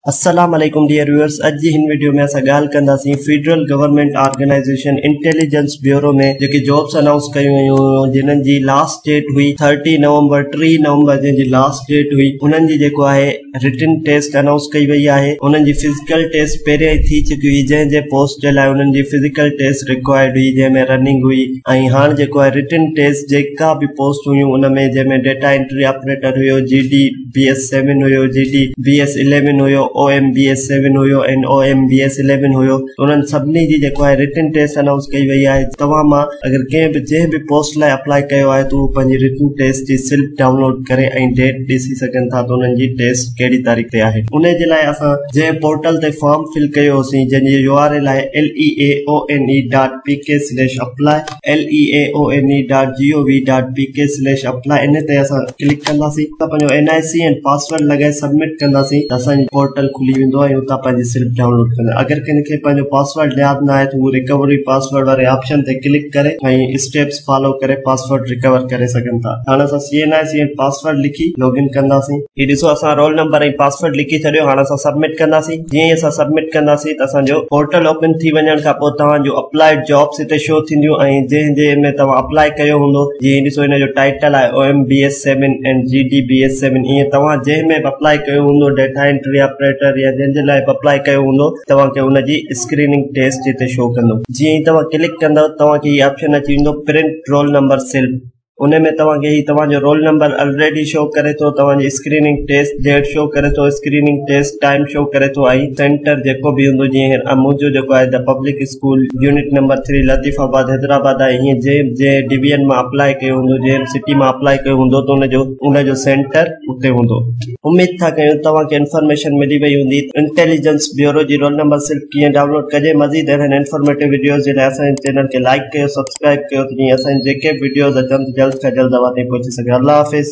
अस्सलाम वालेकुम dear viewers. अज जी हिन वीडियो में असां ॻाल्हि कंदासीं federal government organisation intelligence bureau में जेके जॉब्स अनाउंस कयूं हुयूं जिन्हनि जी लास्ट डेट हुई 30 नवंबर 3 नवंबर जंहिंजी लास्ट डेट हुई उन्हनि जी जेको आहे रिटन टेस्ट अनाउंस कई वई आहे। उन्हनि जी फिजिकल टेस्ट पहिरियों ई थी चुकी हुई, जंहिं पोस्ट जे लाइ उन्हनि जी फिजिकल टेस्ट रिक्वायर्ड हुई जंहिंमें रनिंग हुई। ऐं हाणे जेको आहे रिटन टेस्ट जेका बि पोस्ट हुयूं उनमें जंहिंमें डेटा एंट्री ऑपरेटर हुयो, GDBS7 हुयो, GDBS11 हुयो, OMBS7 हुयो एंड OMBS11 हुयो। उन्हनि सभिनी जी जेको आहे रिटन टेस्ट अनाउंस कई वई आहे। तव्हां मां अगर जंहिं बि पोस्ट लाइ अप्लाई कयो आहे तो पंहिंजी रिटन टेस्ट जी स्लिप डाउनलोड करे ऐं डेट ॾिसी सघनि था तो उन्हनि जी टेस्ट कहिड़ी तारीख़ ते आहे। उन जे लाइ असां जंहिं पोर्टल ते फॉर्म फिल कयोसीं जंहिंजी URL आहे leaone.pk/apply leaone.gov.pk/apply। इन ते असां क्लिक कंदासीं त पंहिंजो NIC एंड पासवर्ड लॻाए सबमिट कंदासीं त असांजी पोर्टल खुली वेंदो ऐं उतां पंहिंजी स्लिप डाउनलोड कंदा। अगर कंहिंखे पंहिंजो पासवर्ड यादि न आहे त उहो रिकवरी पासवर्ड वारे ऑप्शन ते क्लिक करे ऐं स्टेप्स फॉलो करे पासवर्ड रिकवर करे सघनि था। हाणे असां CNIC एंड पासवर्ड लिखी लॉगिन कंदासीं। ही ॾिसो असां रोल नंबर ऐं पासवर्ड लिखी छॾियो। हाणे असां सबमिट कंदासीं। जीअं ई असां सबमिट कंदासीं त असांजो पोर्टल ओपन थी वञण खां पोइ तव्हांजो अप्लाइड जॉब्स हिते शो थींदियूं ऐं जंहिं में तव्हां अप्लाई कयो हूंदो, जीअं ॾिसो हिन जो टाइटल आहे OMBS7 एंड GDBS7। ईअं तव्हां जंहिं में अप्लाई कयो हूंदो डेटा एंट्री ऑपरेटर या जंहिंजे लाइ अप्लाई कयो हूंदो तव्हांखे उनजी स्क्रीनिंग टेस्ट हिते शो कंदो। जीअं ई तव्हां क्लिक कंदव तव्हांखे हीउ ऑप्शन अची वेंदो प्रिंट रोल नंबर स्लिप। उन में तव्हांखे ही तव्हांजो रोल नंबर ऑलरेडी शो करे थो, तव्हांजी स्क्रीनिंग टेस्ट डेट शो करे थो, स्क्रीनिंग टेस्ट टाइम शो करे थो ऐं सेंटर जेको बि हूंदो, जीअं मुंहिंजो जेको आहे the public school unit number 3 Latifabad Hyderabad आहे। हीअं जंहिं डिवीजन मां अप्लाई कयो हूंदो, जंहिं सिटी मां अप्लाई कयो हूंदो त उनजो सेंटर उते हूंदो। उम्मीद था कयूं तव्हांखे इंफॉर्मेशन मिली वई हूंदी। इंटेलिजेंस ब्यूरो जी रोल नंबर स्लिप कीअं डाउनलोड कजे। मज़ीद अहिड़नि इंफॉर्मेटिव वीडियोज़ जे लाइ असांजे चैनल खे लाइक कयो, सब्सक्राइब कयो त जीअं असांजे जेके वीडियोज़ अचनि जल्द खां जल्द तव्हां ताईं पहुची सघे। अल्लाह हाफ़िज़।